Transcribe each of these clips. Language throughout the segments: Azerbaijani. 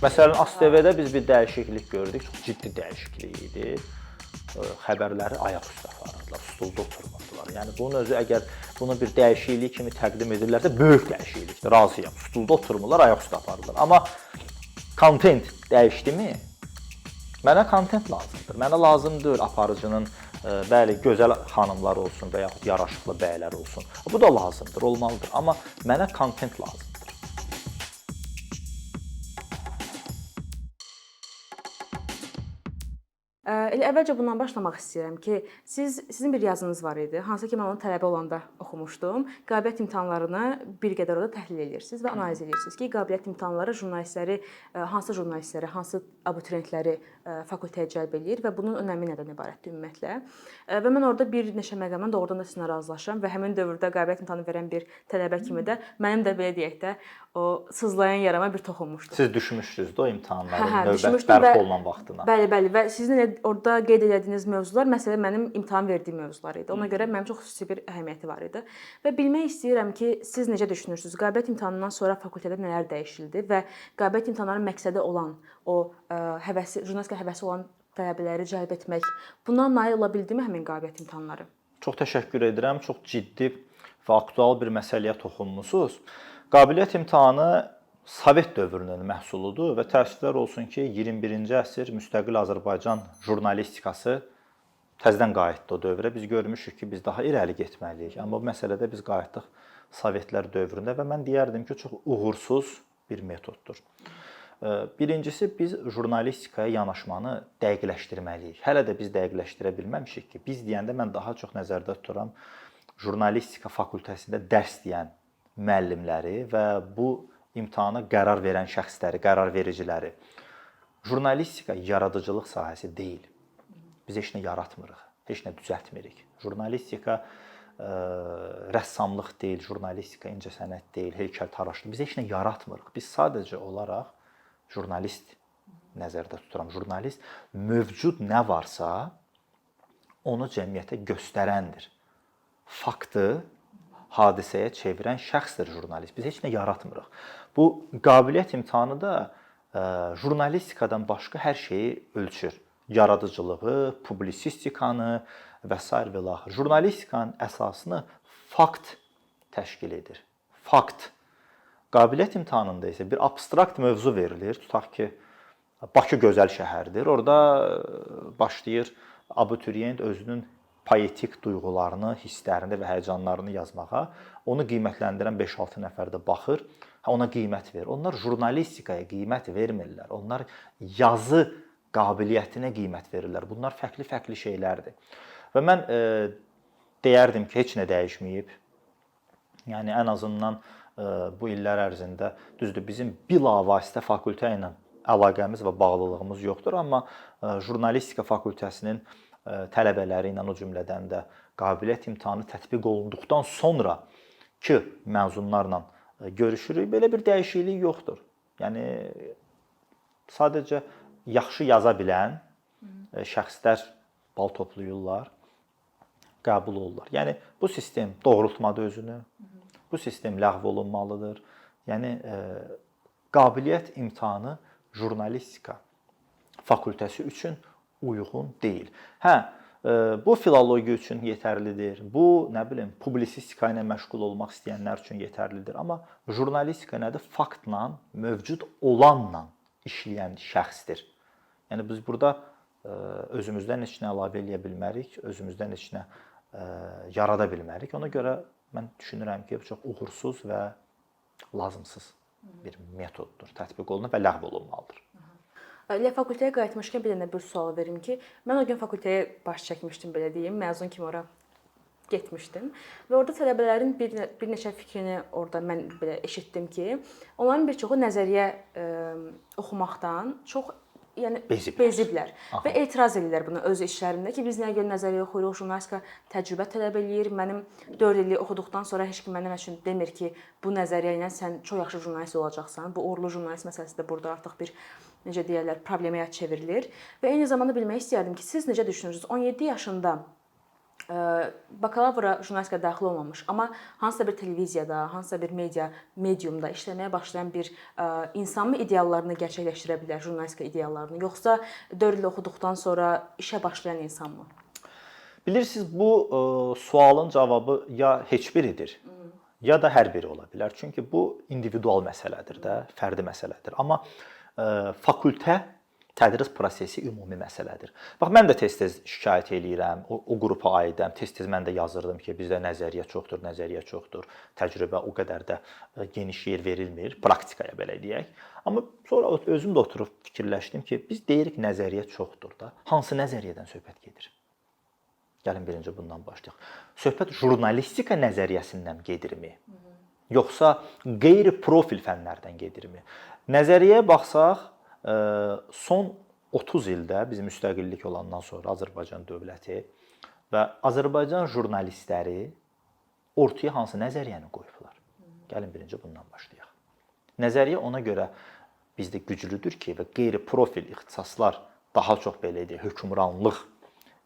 Məsələn, ASTV-də biz bir dəyişiklik gördük, çox ciddi dəyişiklik idi. Xəbərləri ayaq üstə aparırdılar, stulda oturmadılar. Yəni bunun özü əgər bunu bir dəyişiklik kimi təqdim edirlərsə, böyük dəyişiklikdir. Razıyam. Stulda oturmurlar, ayaq üstə aparırlar. Amma kontent dəyişdimi? Mənə kontent lazımdır. Mənə lazım deyil aparıcının bəli, gözəl xanımlar olsun və yaxud yaraşıqlı bəylər olsun. Bu da lazımdır, olmalıdır. Amma mənə kontent lazımdır. Elə əvvəlcə bundan başlamaq istəyirəm ki, sizin bir yazınız var idi. Hansı ki, mən onu tələbə olanda oxumuşdum. Qabiliyyət imtahanlarını bir qədər orada təhlil edirsiniz və analiz edirsiniz ki, qabiliyyət imtahanları jurnalistləri, hansı abituriyentləri fakültəyə cəlb eləyir və bunun önəmi nədən ibarətdir ümumiyyətlə. Və mən orada bir neçə məqamla doğrudan da sizinlə razılaşıram və həmin dövrdə qabiliyyət imtahanı verən bir tələbə kimi də mənim də belə deyək də o sızlayan yarama bir toxunmuşdu. Siz düşmüşdünüz də o imtahanların növbət bərpa olunan vaxtına. Bəli, və sizin orada qeyd etdiyiniz mövzular məsələn mənim imtahan verdiyim mövzular idi. Ona görə mənim çox xüsusi bir əhəmiyyəti var idi. Və bilmək istəyirəm ki, siz necə düşünürsünüz? Qabiliyyət imtahanından sonra fakültədə nələr dəyişildi və qabiliyyət imtahanlarının məqsədi olan o jurnalistika həvəsi olan tələbələri cəlb etmək, bundan nail ola bildimi həmin qabiliyyət imtahanları? Çox təşəkkür edirəm. Çox ciddi və aktual bir məsələyə toxunmusunuz. Qabiliyyət imtahanı Sovet dövrünün məhsuludur və təəssüflər olsun ki, 21-ci əsr müstəqil Azərbaycan jurnalistikası təzədən qayıtdı o dövrə. Biz görmüşük ki, biz daha irəli getməliyik. Amma bu məsələdə biz qayıtdıq Sovetlər dövründə və mən deyərdim ki, çox uğursuz bir metoddur. Birincisi, biz jurnalistikaya yanaşmanı dəqiqləşdirməliyik. Hələ də biz dəqiqləşdirə bilməmişik ki, biz deyəndə mən daha çox nəzərdə tuturam jurnalistika fakültəsində dərs deyən müəllimləri və bu imtahana qərar verən şəxsləri, qərar vericiləri. Jurnalistika yaradıcılıq sahəsi deyil. Biz heç nə yaratmırıq, heç nə düzəltmirik. Jurnalistika rəssamlıq deyil, jurnalistika incəsənət deyil, heykəltaraşlıq. Biz heç nə yaratmırıq. Biz sadəcə olaraq jurnalist nəzərdə tuturam. Jurnalist mövcud nə varsa onu cəmiyyətə göstərəndir. Faktı hadisəyə çevirən şəxsdir jurnalist. Biz heç nə yaratmırıq. Bu qabiliyyət imtahanı da jurnalistikadan başqa hər şeyi ölçür. Yaradıcılığı, publisistikanı və s. və l. Jurnalistikanın əsasını fakt təşkil edir. Fakt. Qabiliyyət imtahanında isə bir abstrakt mövzu verilir. Tutaq ki, Bakı gözəl şəhərdir. Orada başlayır abituriyent özünün poetik duyğularını, hisslərini və həyəcanlarını yazmağa. Onu qiymətləndirən 5-6 nəfər də baxır, ona qiymət verir. Onlar jurnalistikaya qiymət vermirlər. Onlar yazı qabiliyyətinə qiymət verirlər. Bunlar fərqli-fərqli şeylərdir. Və mən deyərdim ki, heç nə dəyişməyib. Yəni ən azından bu illər ərzində düzdür, bizim bilavasitə fakültə ilə əlaqəmiz və bağlılığımız yoxdur, amma jurnalistika fakültəsinin tələbələri ilə o cümlədən də qabiliyyət imtahanı tətbiq olunduqdan sonra ki, məzunlarla görüşürük, belə bir dəyişiklik yoxdur. Yəni sadəcə yaxşı yaza bilən şəxslər bal toplayırlar, qəbul olurlar. Yəni bu sistem doğrultmadı özünü. Bu sistem ləğv olunmalıdır. Yəni qabiliyyət imtahanı jurnalistika fakültəsi üçün uyğun deyil. Bu filologiya üçün yetərlidir. Bu, nə bilim, publisistika ilə məşğul olmaq istəyənlər üçün yetərlidir. Amma jurnalistika nədir? Faktla, mövcud olanla işləyən şəxsdir. Yəni biz burada özümüzdən heç nə əlavə eləyə bilmərik, özümüzdən heç nə yarada bilmərik. Ona görə mən düşünürəm ki, bu çox uğursuz və lazımsız bir metoddur. Tətbiq olunur və ləğv olunmalıdır. Elə fakültəyə qayıtmışkən bir dənə bir sual verim ki, mən o gün fakültəyə baş çəkmişdim, belə deyim, məzun kimi ora getmişdim və orada tələbələrin bir neçə fikrini orada mən belə eşitdim ki, onların bir çoxu nəzəriyyə oxumaqdan çox beziblər və etiraz edirlər buna öz işlərində ki, biz nəyə görə nəzəriyyə oxuyuruq, jurnalistika təcrübə tələb eləyir. Mənim 4 illik oxuduqdan sonra heç kim mənim üçün demir ki, bu nəzəriyyə ilə sən çox yaxşı jurnalist olacaqsan. Bu uğurlu jurnalist məsələsi də burada artıq bir necə deyirlər, problemaya çevrilir. Və eyni zamanda bilmək istəyərdim ki, siz necə düşünürsünüz? 17 yaşında bakalavra jurnalistikaya daxil olmamış, amma hansısa bir televiziyada, hansısa bir mediumda işləməyə başlayan bir insanmı ideallarını gerçəkləşdirə bilər, jurnalistika ideallarını, yoxsa 4 il oxuduqdan sonra işə başlayan insanmı? Bilirsiniz, bu sualın cavabı ya heç biridir, ya da hər biri ola bilər. Çünki bu individual məsələdir də, fərdi məsələdir. Amma fakültə tədris prosesi ümumi məsələdir. Bax, mən də tez-tez şikayət eləyirəm, o qrupa aidəm. Tez-tez mən də yazırdım ki, bizdə nəzəriyyə çoxdur. Təcrübə o qədər də geniş yer verilmir, praktikaya belə deyək. Amma sonra özüm də oturub fikirləşdim ki, biz deyirik nəzəriyyə çoxdur da. Hansı nəzəriyyədən söhbət gedir? Gəlin birinci bundan başlayaq. Söhbət jurnalistika nəzəriyyəsindən gedirmi? Yoxsa qeyri-profil fənlərdən gedirmi? Nəzəriyyəyə baxsaq, son 30 ildə bizim müstəqillik olandan sonra Azərbaycan dövləti və Azərbaycan jurnalistləri ortaya hansı nəzəriyyəni qoyublar? Gəlin birinci bundan başlayaq. Nəzəriyyə ona görə bizdə güclüdür ki, və qeyri-profil ixtisaslar daha çox belə deyək, hökmranlıq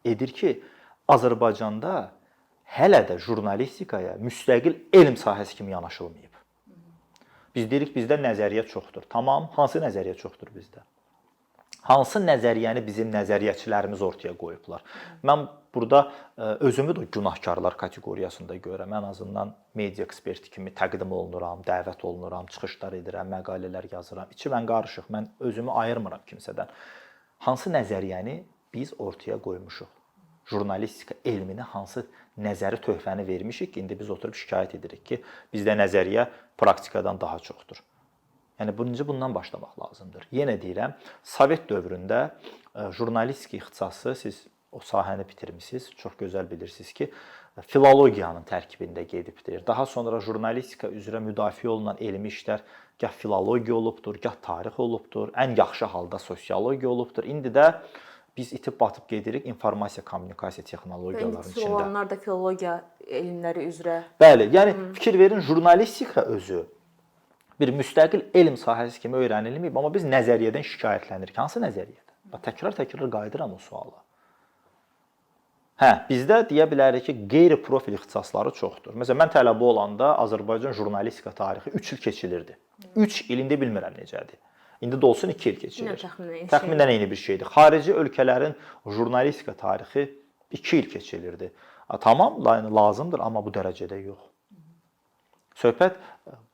edir ki, Azərbaycanda hələ də jurnalistikaya müstəqil elm sahəsi kimi yanaşılmayıb. Biz deyirik, bizdə nəzəriyyə çoxdur. Tamam, hansı nəzəriyyə çoxdur bizdə? Hansı nəzəriyyəni bizim nəzəriyyəçilərimiz ortaya qoyublar? Mən burada özümü də günahkarlar kateqoriyasında görürəm. Ən azından media eksperti kimi təqdim olunuram, dəvət olunuram, çıxışlar edirəm, məqalələr yazıram. İçi mən qarışıq, mən özümü ayırmıram kimsədən. Hansı nəzəriyyəni biz ortaya qoymuşuq? Jurnalistika elminə hansı nəzəri töhfəni vermişik ki, indi biz oturub şikayət edirik ki, bizdə nəzəriyyə praktikadan daha çoxdur. Yəni birinci bundan başlamaq lazımdır. Yenə deyirəm, Sovet dövründə jurnalistika ixtisası, siz o sahəni bitirmisiniz, çox gözəl bilirsiniz ki, filologiyanın tərkibində gedibdir. Daha sonra jurnalistika üzrə müdafiə olunan elmi işlər gah filologiya olubdur, gah tarix olubdur, ən yaxşı halda sosiologiya olubdur. İndi də biz itib batıb gedirik informasiya kommunikasiya texnologiyalarının içində. Olanlar da filologiya elmləri üzrə. Bəli, yəni fikir verin, jurnalistika özü bir müstəqil elm sahəsi kimi öyrənilməyib, amma biz nəzəriyyədən şikayətlənirik. Hansı nəzəriyyədən? Təkrar qayıdıram o suala. Bizdə deyə bilərik ki, qeyri-profil ixtisasları çoxdur. Məsələn, mən tələbə olanda Azərbaycan jurnalistika tarixi 3 il keçilirdi. 3 il indi bilmirəm necədir. İndi də olsun 2 il keçirir. Təxminən eyni bir şeydir. Xarici ölkələrin jurnalistika tarixi 2 il keçilirdi. Tamam, lazımdır, amma bu dərəcədə yox. Söhbət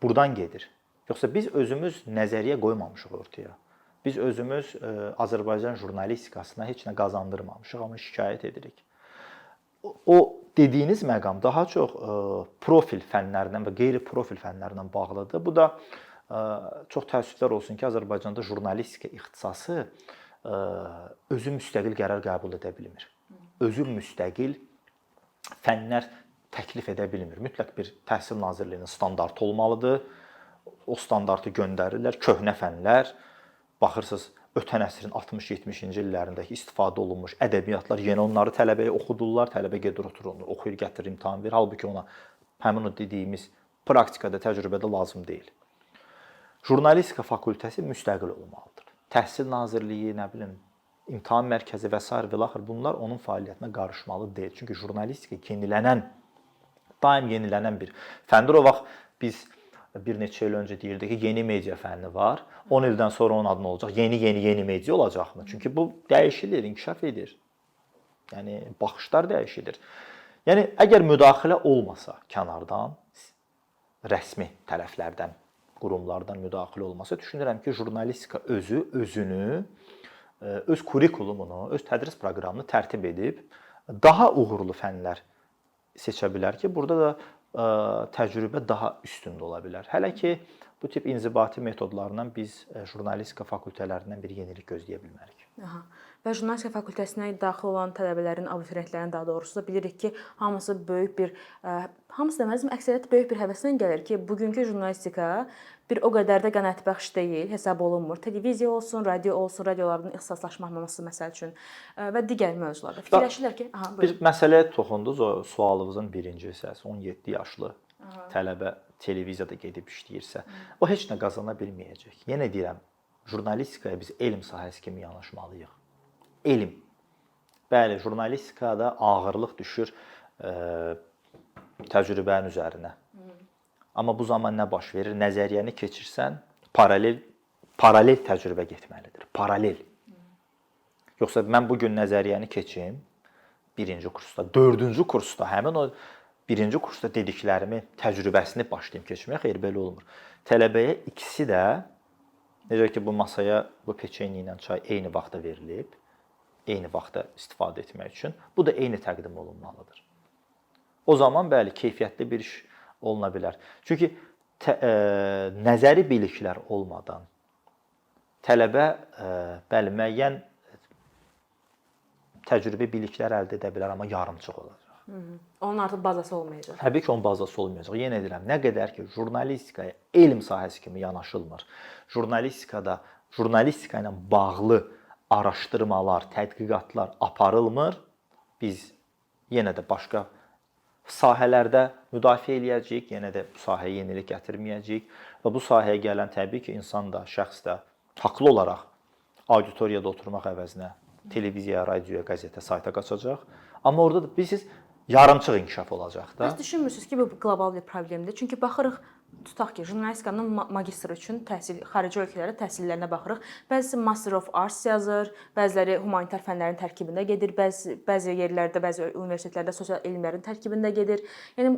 buradan gedir. Yoxsa biz özümüz nəzəriyyə qoymamışıq ortaya. Biz özümüz Azərbaycan jurnalistikasına heç nə qazandırmamışıq, amma şikayət edirik. O dediyiniz məqam daha çox profil fənlərdən və qeyri-profil fənlərdən bağlıdır. Bu da çox təəssüflər olsun ki, Azərbaycanda jurnalistika ixtisası özü müstəqil qərar qəbul edə bilmir. Özü müstəqil fənlər təklif edə bilmir. Mütləq bir Təhsil Nazirliyinin standartı olmalıdır. O standartı göndərirlər. Köhnə fənlər, baxırsınız, ötən əsrin 60-70-ci illərindəki istifadə olunmuş ədəbiyyatlar, yenə onları tələbəyə oxudurlar. Tələbə gedir, oturur, oxuyur, gətirir, imtahan verir. Halbuki ona həmin o dediyimiz praktikada, təcrübədə lazım deyil. Jurnalistika fakültəsi müstəqil olmalıdır. Təhsil Nazirliyi, nə bilim, imtahan mərkəzi və s. və axır bunlar onun fəaliyyətinə qarışmalı deyil. Çünki jurnalistika daim yenilənən bir fəndir. O vaxt biz bir neçə il öncə deyirdik ki, yeni media fənni var. 10 ildən sonra onun adı nə olacaq? Yeni media olacaqmı? Çünki bu dəyişilir, inkişaf edir. Yəni baxışlar dəyişilir. Yəni əgər müdaxilə olmasa kənardan, rəsmi tərəflərdən, qurumlardan müdaxilə olmasa, düşünürəm ki, jurnalistika özünü, öz kurikulumunu, öz tədris proqramını tərtib edib daha uğurlu fənlər seçə bilər ki, burada da təcrübə daha üstündə ola bilər. Hələ ki, bu tip inzibati metodlarla biz jurnalistika fakültələrindən bir yenilik gözləyə bilmərik. Və jurnalistika fakültəsinə daxil olan tələbələrin, abituriyentlərin daha doğrusu da bilirik ki, hamısı deməzdim, əksəriyyət böyük bir həvəslə gəlir ki, bugünkü jurnalistika bir o qədər də qənaətbəxş deyil, hesab olunmur. Televiziya olsun, radio olsun, radioların ixtisaslaşmaması məsəl üçün və digər mövzularda. Fikirləşirlər ki, bir məsələyə toxundunuz, o sualınızın birinci hissəsi, 17 yaşlı tələbə televiziyada gedib işləyirsə, o heç nə qazana bilməyəcək. Yenə deyirəm, jurnalistikaya biz elm sahəsi kimi yanaşmalıyıq. Elm. Bəli, jurnalistikada ağırlıq düşür təcrübənin üzərinə. Amma bu zaman nə baş verir? Nəzəriyyəni keçirsən, paralel təcrübə getməlidir. Paralel. Yoxsa mən bu gün nəzəriyyəni keçim, 1-ci kursda, 4-cü kursda həmin o 1-ci kursda dediklərimi, təcrübəsini başlayım keçməyə, xeyr belə olmur. Tələbəyə ikisi də necə ki bu masaya bu peçenye ilə çay eyni vaxtda verilib, eyni vaxtda istifadə etmək üçün, bu da eyni təqdim olunmalıdır. O zaman bəli, keyfiyyətli bir iş oluna bilər. Çünki nəzəri biliklər olmadan tələbə bəli müəyyən təcrübə biliklər əldə edə bilər, amma yarımçıq olacaq. Onun artıq bazası olmayacaq. Təbii ki, onun bazası olmayacaq. Yenə deyirəm, nə qədər ki jurnalistikaya elm sahəsi kimi yanaşılmır, jurnalistika ilə bağlı araşdırmalar, tədqiqatlar aparılmır, biz yenə də başqa sahələrdə müdafiə eləyəcəyik, yenə də bu sahəyə yenilik gətirməyəcəyik və bu sahəyə gələn təbii ki, insan da, şəxs də haqlı olaraq auditoriyada oturmaq əvəzinə televiziyaya, radioya, qəzetə, sayta qaçacaq. Amma orada da bilirsiniz, yarımçıq inkişaf olacaq da. Siz düşünmürsünüz ki, bu qlobal bir problemdir? Çünki baxırıq, tutaq ki, jurnalistikanın magistr üçün təhsil, xarici ölkələrə təhsillərinə baxırıq. Bəzisi Master of Arts yazır, bəziləri humanitar fənlərin tərkibində gedir, bəzi yerlərdə, bəzi universitetlərdə sosial elmlərin tərkibində gedir. Yəni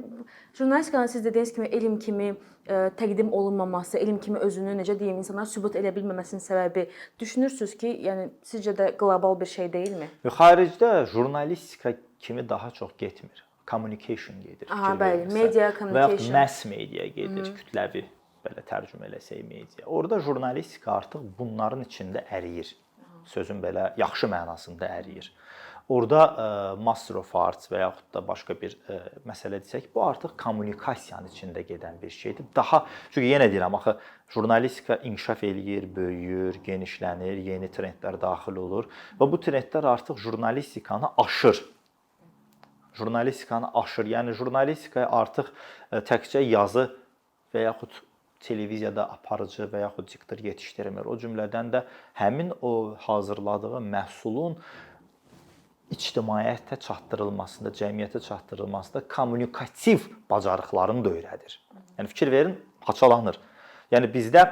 jurnalistikanın siz dediyiniz kimi elm kimi təqdim olunmaması, elm kimi özünü necə deyim, insanlar sübut edə bilməməsinin səbəbi düşünürsüz ki, yəni sizcə də qlobal bir şey deyilmi? Xaricdə jurnalistika kimi daha çox getmir. Communication gedir. Bəli, media communication. Və ya mass media gedir, kütləvi belə tərcümə eləsək media. Orada jurnalistika artıq bunların içində əriyir. Sözün belə yaxşı mənasında əriyir. Orada Master of Arts və yaxud da başqa bir məsələ desək, bu artıq kommunikasiyanın içində gedən bir şeydir. Çünki yenə deyirəm, axı jurnalistika inkişaf eləyir, böyüyür, genişlənir, yeni trendlər daxil olur və bu trendlər artıq jurnalistikanı aşır. Yəni jurnalistikaya artıq təkcə yazı və yaxud televiziyada aparıcı və yaxud diktor yetişdirmir. O cümlədən də həmin o hazırladığı məhsulun ictimaiyyətə çatdırılmasında, cəmiyyətə çatdırılmasında kommunikativ bacarıqlarını da öyrədir. Yəni fikir verin, haçalanır. Yəni bizdə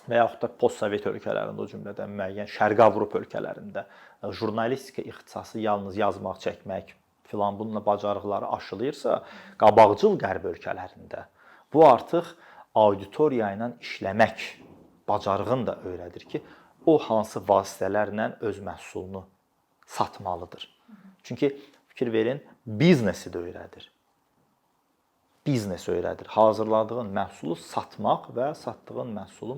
və yaxud da postsovet ölkələrində, o cümlədən müəyyən Şərqi Avropa ölkələrində jurnalistika ixtisası yalnız yazmaq, çəkmək filan bununla bacarıqları aşılayırsa, qabaqcıl qərb ölkələrində bu artıq auditoriya ilə işləmək bacarığını da öyrədir ki, o hansı vasitələrlə öz məhsulunu satmalıdır. Çünki fikir verin, biznesi də öyrədir. Biznes öyrədir. Hazırladığın məhsulu satmaq və satdığın məhsul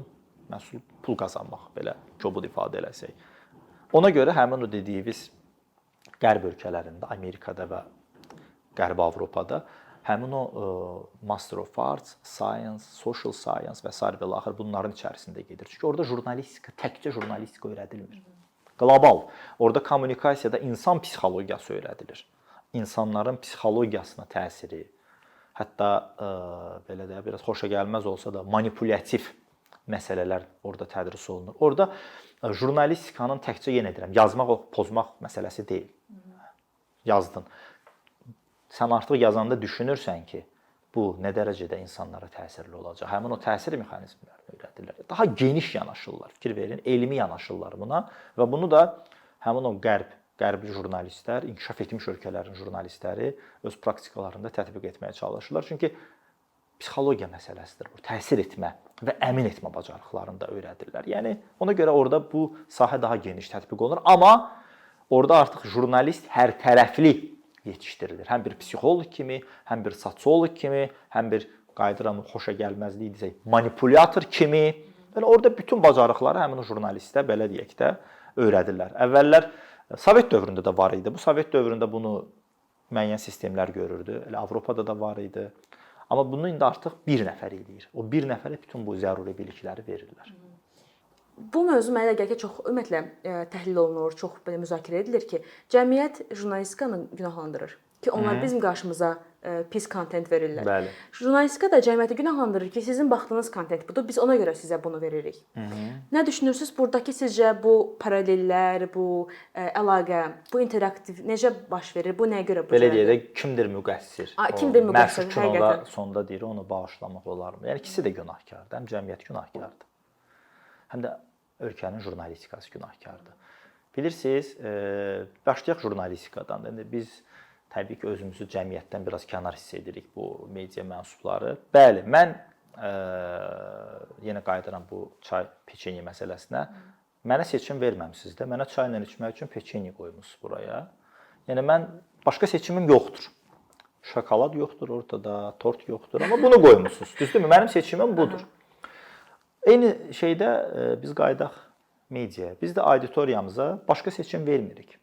pul qazanmaq, belə kobud ifadə eləsək. Ona görə həmin o dediyimiz Qərb ölkələrində, Amerikada və Qərbi Avropada həmin o Master of Arts, Science, Social Science və sair və axır bunların içərisində gedir. Çünki orada jurnalistika, təkcə jurnalistika öyrədilmir. Qlobal. Orada kommunikasiyada insan psixologiyası öyrədilir. İnsanların psixologiyasına təsiri, hətta belə də biraz xoşagəlməz olsa da manipulyativ məsələlər orada tədris olunur. Orada jurnalistikanın təkcə yenə deyirəm, yazmaq, pozmaq məsələsi deyil. Yazdın. Sən artıq yazanda düşünürsən ki, bu nə dərəcədə insanlara təsirli olacaq. Həmin o təsir mexanizmlərini öyrədirlər. Daha geniş yanaşırlar. Fikir verin, elmi yanaşırlar buna və bunu da həmin o qərbi jurnalistlər, inkişaf etmiş ölkələrin jurnalistləri öz praktikalarında tətbiq etməyə çalışırlar. Çünki psixologiya məsələsidir bu. Təsir etmə və əmin etmə bacarıqlarını da öyrədirlər. Yəni ona görə orada bu sahə daha geniş tətbiq olunur, amma orada artıq jurnalist hər tərəfli yetişdirilir. Həm bir psixoloq kimi, həm bir sosioloq kimi, həm bir qaydıram xoşagəlməzlik desək, manipulyator kimi. Yəni orada bütün bacarıqları həmin o jurnalistə belə deyək də öyrədirlər. Əvvəllər Sovet dövründə də var idi. Bu Sovet dövründə bunu müəyyən sistemlər görürdü. Elə Avropada da var idi. Amma bunu indi artıq bir nəfər eləyir. O bir nəfərə bütün bu zəruri bilikləri verirlər. Bu mövzu mənə elə gəlir ki, çox ümumiyyətlə təhlil olunur, çox belə müzakirə edilir ki, cəmiyyət jurnalistikanı günahlandırır ki, onlar bizim qarşımıza pis kontent verirlər. Bəli. Jurnalistika da cəmiyyəti günahlandırır ki, sizin baxdığınız kontent budur, biz ona görə sizə bunu veririk. Nə düşünürsüz? Buradakı sizcə bu paralellər, bu əlaqə, bu interaktiv necə baş verir? Bu nəyə görə bu Belə cürədir? deyək də, kimdir müqəssir? Kimdir müqəssir? Məşhur kinoda sonda deyir, onu bağışlamaq olarmı? Yəni ikisi də günahkardır. Həm cəmiyyət günahkardır, həm də ölkənin jurnalistikası günahkardır. Bilirsiniz, başlayaq jurnalistikadan. İndi biz təbii ki, özümüzü cəmiyyətdən biraz kənar hiss edirik bu media mənsubları. Bəli, mən yenə qayıdıram bu çay peçenye məsələsinə. Mənə seçim verməmisiniz də. Mənə çayla içmək üçün peçenye qoymusunuz buraya. Yəni mən başqa seçimim yoxdur. Şokolad yoxdur ortada, tort yoxdur, amma bunu qoymusunuz. Düzdürmü? Mənim seçimim budur. Eyni şeydə biz qayıdaq mediaya. Biz də auditoriyamıza başqa seçim vermirik.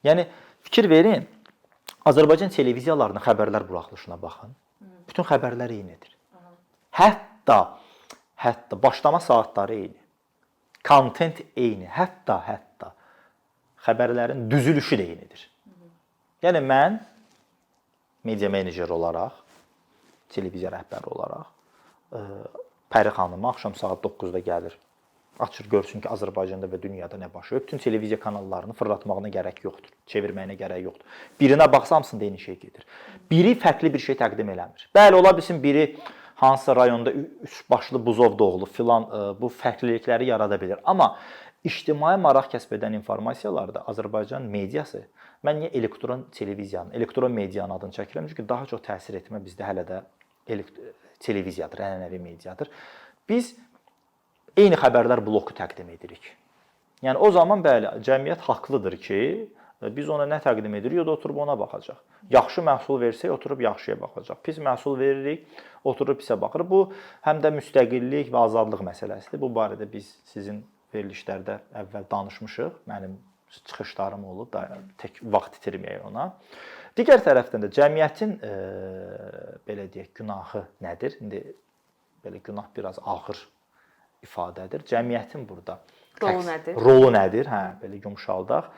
Yəni fikir verin, Azərbaycan televiziyalarının xəbərlər buraxılışına baxın. Bütün xəbərlər eynidir. Hətta başlama saatları eyni. Kontent eyni. Hətta xəbərlərin düzülüşü də eynidir. Yəni mən media meneceri olaraq, televiziya rəhbəri olaraq Pəri xanıma axşam saat 9-da gəlir. Açır görsün ki, Azərbaycanda və dünyada nə baş verir. Bütün televiziya kanallarını fırlatmağına gərək yoxdur. Çevirməyinə gərək yoxdur. Birinə baxsa hamısında eyni şey gedir. Biri fərqli bir şey təqdim eləmir. Bəli, ola bilsin biri hansısa rayonda üç başlı buzov doğulub filan bu fərqlilikləri yarada bilir. Amma ictimai maraq kəsb edən informasiyalarda Azərbaycan mediası, mən niyə elektron televiziyanın, elektron medianın adını çəkirəm? Çünki daha çox təsir etmə bizdə hələ də televiziyadır, ənənəvi mediadır. Biz eyni xəbərlər bloku təqdim edirik. Yəni o zaman bəli, cəmiyyət haqlıdır ki, biz ona nə təqdim edirik, o da oturub ona baxacaq. Yaxşı məhsul versək, oturub yaxşıya baxacaq. Pis məhsul veririk, oturub pisə baxır. Bu həm də müstəqillik və azadlıq məsələsidir. Bu barədə biz sizin verilişlərdə əvvəl danışmışıq. Mənim çıxışlarım olub da tək vaxt itirməyək ona. Digər tərəfdən də cəmiyyətin belə deyək, günahı nədir? İndi belə günah biraz ağır ifadədir. Cəmiyyətin burada rolu nədir? Hə, belə yumşaldaq.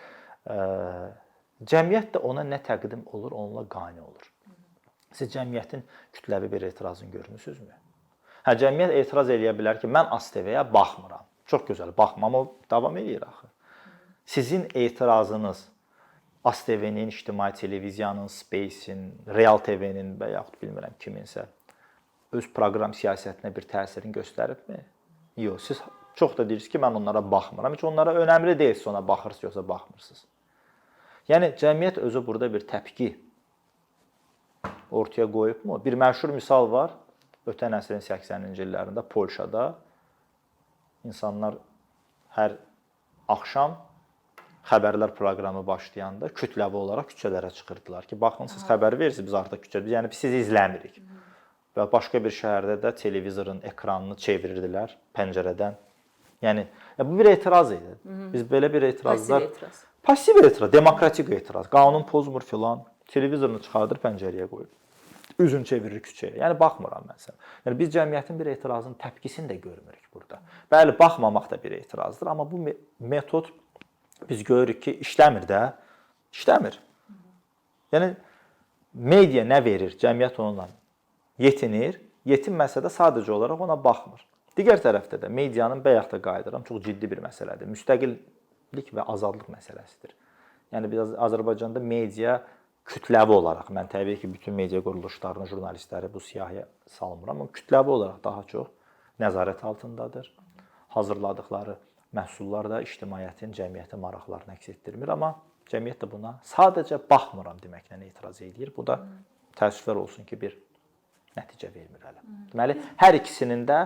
Cəmiyyət də ona nə təqdim olur, onunla qane olur. Siz cəmiyyətin kütləvi bir etirazını görmüsünüzmü? Hə, cəmiyyət etiraz eləyə bilər ki, mən ASTV-yə baxmıram. Çox gözəl, baxmam, o davam eləyir axı. Sizin etirazınız ASTV-nin, ictimai televiziyanın, Space-in, Real TV-nin və yaxud bilmirəm kiminsə öz proqram siyasətinə bir təsirini göstəribmi? Yox, siz çox da deyirsiniz ki, mən onlara baxmıram. Heç onlara önəmli deyilsə ona baxırsınız, yoxsa baxmırsınız. Yəni cəmiyyət özü burada bir təpki ortaya qoyubmu? Bir məşhur misal var. Ötən əsrin 80-ci illərində Polşada insanlar hər axşam xəbərlər proqramı başlayanda kütləvi olaraq küçələrə çıxırdılar ki, baxın siz xəbər verirsiniz, biz artıq küçədə, yəni biz sizi izləmirik. Və başqa bir şəhərdə də televizorun ekranını çevirirdilər pəncərədən. Yəni bu bir etiraz idi. Biz belə bir etirazlar passiv etiraz, demokratik etiraz, qanun pozmur filan, televizorunu çıxardır pəncərəyə qoyur. Üzünü çevirir küçəyə. Yəni baxmıram mən sənə. Yəni biz cəmiyyətin bir etirazının təpkisini də görmürük burada. Bəli, baxmamaq da bir etirazdır, amma bu metod biz görürük ki, işləmir də. İşləmir. Yəni media nə verir? Cəmiyyət onunla yetinir. Yetinməsə də sadəcə olaraq ona baxmır. Digər tərəfdə də medianın bayaq da qayıdıram, çox ciddi bir məsələdir. Müstəqillik və azadlıq məsələsidir. Yəni biz Azərbaycanda media kütləvi olaraq, mən təbii ki, bütün media quruluşlarını, jurnalistləri bu siyahıya salmıram, amma kütləvi olaraq daha çox nəzarət altındadır. Hazırladıkları məhsullar da ictimaiyyətin, cəmiyyətin maraqlarını əks etdirmir, amma cəmiyyət də buna sadəcə baxmıram deməklə etiraz edir. Bu da təəssüflər olsun ki, bir nəticə vermir hələ. Deməli, hər ikisinin də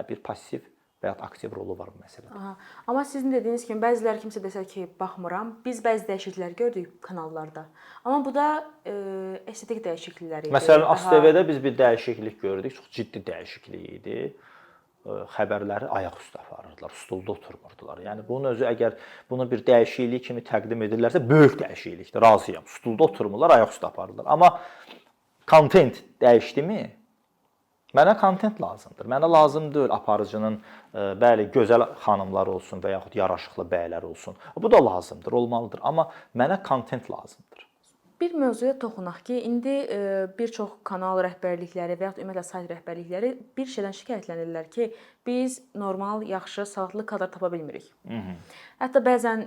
bir passiv və ya aktiv rolu var bu məsələdə. Amma sizin dediyiniz kimi bəzilər kimsə desə ki, baxmıram. Biz bəzi dəyişikliklər gördük kanallarda. Amma bu da estetik dəyişikliklər idi. Məsələn, ASTV-də biz bir dəyişiklik gördük, çox ciddi dəyişiklik idi. Xəbərləri ayaq üstə aparırdılar, stulda oturmurdular. Yəni bunun özü əgər bunu bir dəyişiklik kimi təqdim edirlərsə, böyük dəyişiklikdir, razıyam. Stulda oturmurlar, ayaq üstə aparırlar. Amma kontent dəyişdimi? Mənə kontent lazımdır. Mənə lazım deyil aparıcının bəli gözəl xanımlar olsun və yaxud yaraşıqlı bəylər olsun. Bu da lazımdır, olmalıdır. Amma mənə kontent lazımdır. bir mövzuya toxunaq ki, indi bir çox kanal rəhbərlikləri və ya ümumiyyətlə sayt rəhbərlikləri bir şeydən şikayətlənirlər ki, biz normal, yaxşı, savadlı kadr tapa bilmirik. Hətta bəzən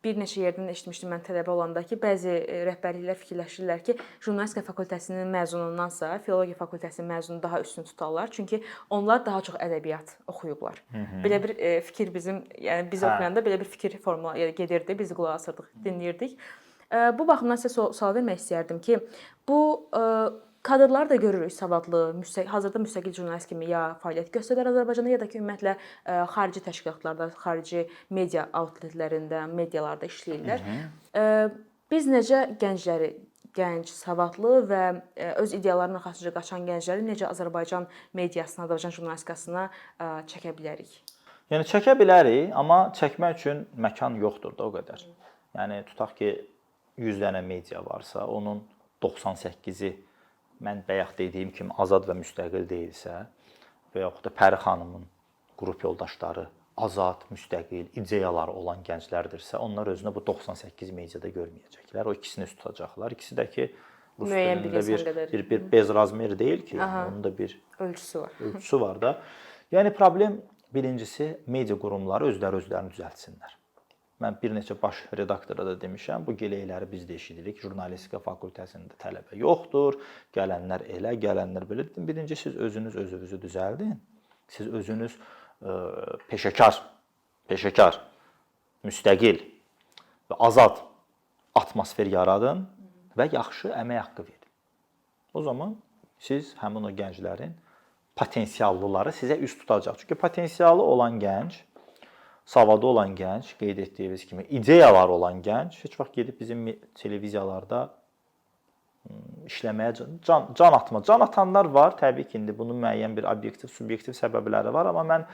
bir neçə yerdən eşitmişdim mən tələbə olanda ki, bəzi rəhbərliklər fikirləşirlər ki, jurnalistika fakültəsinin məzunundansa filologiya fakültəsinin məzunu daha üstün tutarlar. Çünki onlar daha çox ədəbiyyat oxuyublar. Belə bir fikir bizim, yəni biz oxuyanda belə bir fikir gedirdi, biz qulaq asırdıq, dinləyirdik. Bu baxımdan sizə sual vermək istərdim ki, bu kadrları da görürük savadlı, hazırda müstəqil jurnalist kimi ya fəaliyyət göstərir Azərbaycanda, ya da ki, ümumiyyətlə xarici təşkilatlarda, xarici media outletlərində, medialarda işləyirlər. Biz necə gəncləri, gənc, savadlı və öz ideallarının arxasınca qaçan gəncləri necə Azərbaycan mediasına, Azərbaycan jurnalistikasına çəkə bilərik? Yəni çəkə bilərik, amma çəkmək üçün məkan yoxdur da o qədər. Yəni tutaq ki 100 dənə media varsa, onun 98-i mən bayaq dediyim kimi azad və müstəqil deyilsə və yaxud da Pəri xanımın qrup yoldaşları azad, müstəqil, ideyaları olan gənclərdirsə, onlar özünü bu 98 mediada görməyəcəklər. O ikisini üst tutacaqlar. İkisi də ki rus dilində bir bezrazmer deyil ki, yəni onun da bir ölçüsü var da. Yəni problem birincisi media qurumları özlərini düzəltsinlər. Mən bir neçə baş redaktora da demişəm, bu gileyləri biz də eşidirik. Jurnalistika fakültəsində tələbə yoxdur, gələnlər elə, gələnlər belə. Birinci siz özünüzü düzəldin. Siz özünüz peşəkar, müstəqil və azad atmosfer yaradın və yaxşı əmək haqqı verin. O zaman siz həmin o gənclərin potensiallıları sizə üst tutacaq. Çünki potensialı olan gənc, savadı olan gənc, qeyd etdiyimiz kimi ideyalar olan gənc heç vaxt gedib bizim televiziyalarda işləməyə can atmaz. Can atanlar var, təbii ki, indi bunun müəyyən bir obyektiv, subyektiv səbəbləri var, amma mən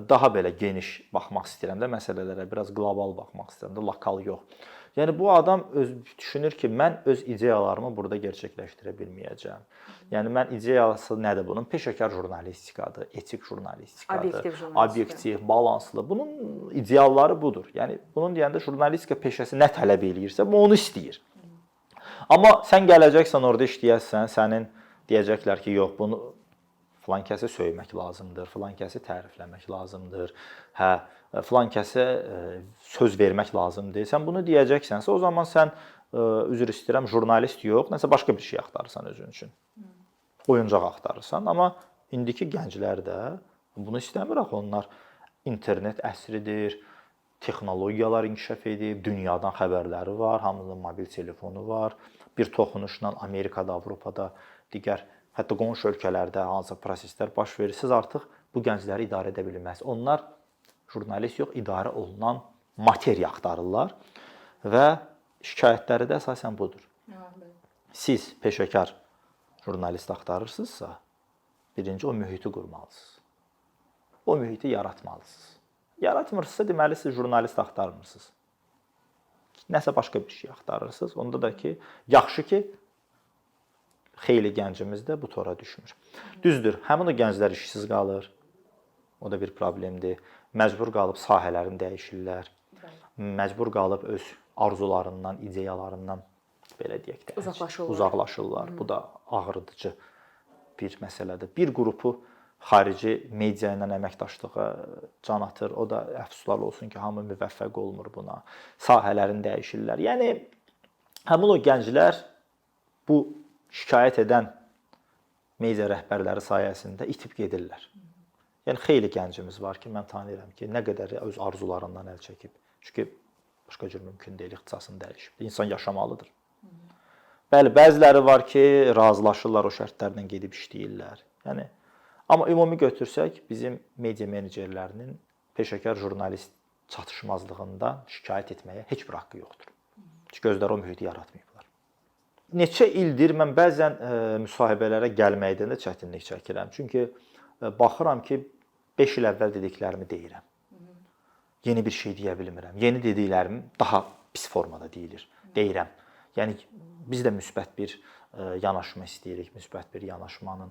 daha belə geniş baxmaq istəyirəm də məsələlərə, biraz qlobal baxmaq istəyirəm də, lokal yox. Yəni bu adam düşünür ki, mən öz ideyalarımı burada gerçəkləşdirə bilməyəcəm. Yəni mən ideyası nədir bunun? Peşəkar jurnalistikadır, etik jurnalistikadır, obyektiv, balanslı. Bunun idealları budur. Yəni bunun deyəndə jurnalistika peşəsi nə tələb eləyirsə, bu onu istəyir. Amma sən gələcəksən orada işləyəsən, sənin deyəcəklər ki, yox, bunu filan kəsə söymək lazımdır, filan kəsi tərifləmək lazımdır. Hə, filan kəsə söz vermək lazımdır. Sən bunu deyəcəksənsə, o zaman sən üzr istəyirəm, jurnalist yox, nəsə başqa bir şey axtarırsan özün üçün. Oyuncaq axtarırsan, amma indiki gənclər də bunu istəmir axı. Onlar internet əsridir, texnologiyalar inkişaf edib, dünyadan xəbərləri var, hamının mobil telefonu var. Bir toxunuşla Amerikada, Avropada, digər hətta qonşu ölkələrdə hansı proseslər baş verir, siz artıq bu gəncləri idarə edə bilməz. Onlar jurnalist yox, idarə olunan materiya axtarırlar və şikayətləri də əsasən budur. Siz peşəkar jurnalist axtarırsınızsa, birinci o mühiti qurmalısınız. O mühiti yaratmalısınız. Yaratmırsınızsa, deməli siz jurnalist axtarmırsınız. Nəsə başqa bir şey axtarırsınız. Onda da ki, yaxşı ki, xeyli gəncimiz də bu tora düşmür. Düzdür, həmin o gənclər işsiz qalır. O da bir problemdir. Məcbur qalıb sahələrini dəyişirlər. Məcbur qalıb öz arzularından, ideyalarından belə deyək də uzaqlaşırlar. Bu da ağrıdıcı bir məsələdir. Bir qrupu xarici media ilə əməkdaşlığa can atır. O da əfsuslar olsun ki, hamı müvəffəq olmur buna. Sahələrini dəyişirlər. Yəni həmin o gənclər bu şikayət edən media rəhbərləri sayəsində itib gedirlər. Yəni xeyli gəncimiz var ki, mən tanıyıram ki, nə qədər öz arzularından əl çəkib. Çünki başqa cür mümkün deyil, ixtisasını dəyişib. İnsan yaşamalıdır. Bəli, bəziləri var ki, razılaşırlar, o şərtlərlə gedib işləyirlər. Yəni amma ümumi götürsək, bizim media menecerlərinin peşəkar jurnalist çatışmazlığında şikayət etməyə heç bir haqqı yoxdur. Çünki özləri o mühiti yaratmayıblar. Neçə ildir mən bəzən müsahibələrə gəlməkdən də çətinlik çəkirəm. Çünki baxıram ki, 5 il əvvəl dediklərimi deyirəm. Yeni bir şey deyə bilmirəm. Yeni dediklərim daha pis formada deyirəm. Yəni biz də müsbət bir yanaşma istəyirik, müsbət bir yanaşmanın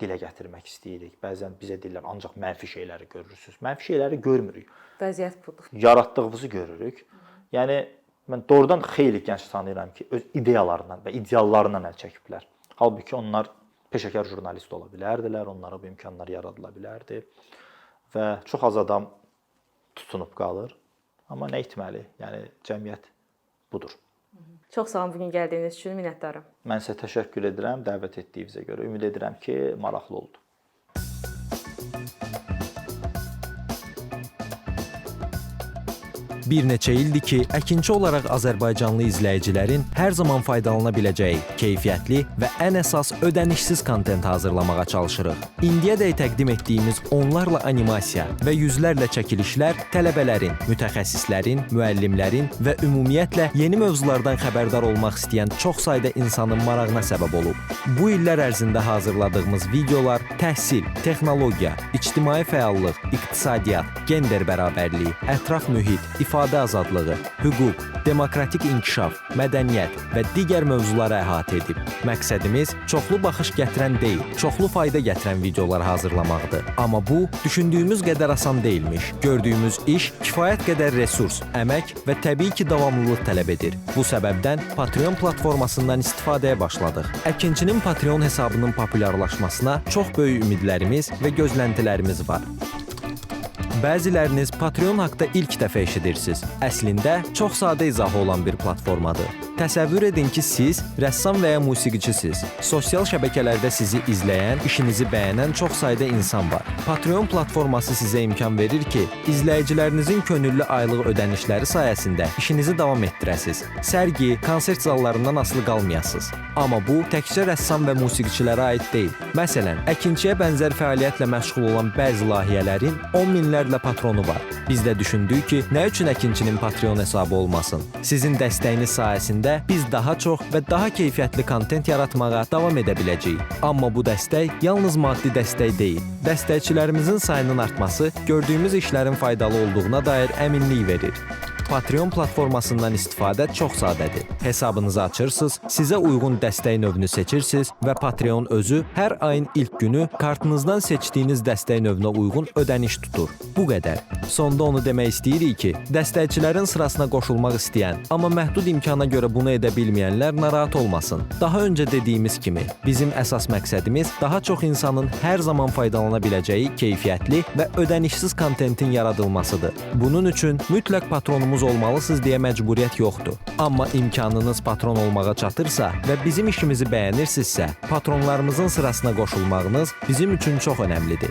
dilə gətirmək istəyirik. Bəzən bizə deyirlər, ancaq mənfi şeyləri görürsünüz. Mənfi şeyləri görmürük. Vəziyyət budur. Yaratdığımızı görürük. Yəni Mən doğrudan xeyli gənc tanıyıram ki, öz ideyalarından və ideallarından əl çəkiblər. Halbuki onlar peşəkar jurnalist ola bilərdilər, onlara bu imkanlar yaradıla bilərdi və çox az adam tutunub qalır. Amma nə etməli? Yəni cəmiyyət budur. Çox sağ olun bugün gəldiyiniz üçün, minnətdaram. Mən sizə təşəkkür edirəm dəvət etdiyinizə görə. Ümid edirəm ki, maraqlı oldu. Bir neçə ildir ki, əkinçi olaraq Azərbaycanlı izləyicilərin hər zaman faydalana biləcəyi keyfiyyətli və ən əsas ödənişsiz kontent hazırlamağa çalışırıq. İndiyədək təqdim etdiyimiz onlarla animasiya və yüzlərlə çəkilişlər tələbələrin, mütəxəssislərin, müəllimlərin və ümumiyyətlə yeni mövzulardan xəbərdar olmaq istəyən çox sayda insanın marağına səbəb olub. Bu illər ərzində hazırladığımız videolar təhsil, texnologiya, ictimai fəallıq, iqtisadiyyat, gender bərabərliyi, ətraf mühit, ifadə azadlığı, hüquq, demokratik inkişaf, mədəniyyət və digər mövzuları əhatə edib. Məqsədimiz çoxlu baxış gətirən deyil, çoxlu fayda gətirən videolar hazırlamaqdır. Amma bu, düşündüyümüz qədər asan deyilmiş. Gördüyümüz iş kifayət qədər resurs, əmək və təbii ki, davamlılıq tələb edir. Bu səbəbdən Patreon platformasından istifadəyə başladıq. Əkinçinin Patreon hesabının populyarlaşmasına çox böyük ümidlərimiz və gözləntilərimiz var. Bəziləriniz Patreon haqda ilk dəfə eşidirsiniz. Əslində, çox sadə izahı olan bir platformadır. Təsəvvür edin ki, siz rəssam və ya musiqiçisiniz. Sosial şəbəkələrdə sizi izləyən, işinizi bəyənən çox sayda insan var. Patreon platforması sizə imkan verir ki, izləyicilərinizin könüllü aylıq ödənişləri sayəsində işinizi davam etdirəsiniz. Sərgi, konsert zallarından asılı qalmayasınız. Amma bu, təkcə rəssam və musiqiçilərə aid deyil. Məsələn, əkinçiyə bənzər fəaliyyətlə məşğul olan bəzi layihələrin 10 minlərlə patronu var. Biz də düşündük ki, nə üçün əkinçinin Patreon hesabı olmasın? Sizin dəstəyiniz sayəsində biz daha çox və daha keyfiyyətli kontent yaratmağa davam edə biləcəyik. Amma bu dəstək yalnız maddi dəstək deyil. Dəstəkçilərimizin sayının artması gördüyümüz işlərin faydalı olduğuna dair əminlik verir. Patreon platformasından istifadə çox sadədir. Hesabınızı açırsınız, sizə uyğun dəstək növünü seçirsiniz və Patreon özü hər ayın ilk günü kartınızdan seçdiyiniz dəstək növünə uyğun ödəniş tutur. Bu qədər. Sonda onu demək istəyirik ki, dəstəkçilərin sırasına qoşulmaq istəyən, amma məhdud imkana görə bunu edə bilməyənlər narahat olmasın. Daha öncə dediyimiz kimi, bizim əsas məqsədimiz daha çox insanın hər zaman faydalana biləcəyi keyfiyyətli və ödənişsiz kontentin yaradılmasıdır. Bunun üçün mütləq patronumuz olmalısınız deyə məcburiyyət yoxdur. Amma imkanınız patron olmağa çatırsa və bizim işimizi bəyənirsinizsə, patronlarımızın sırasına qoşulmağınız bizim üçün çox önəmlidir.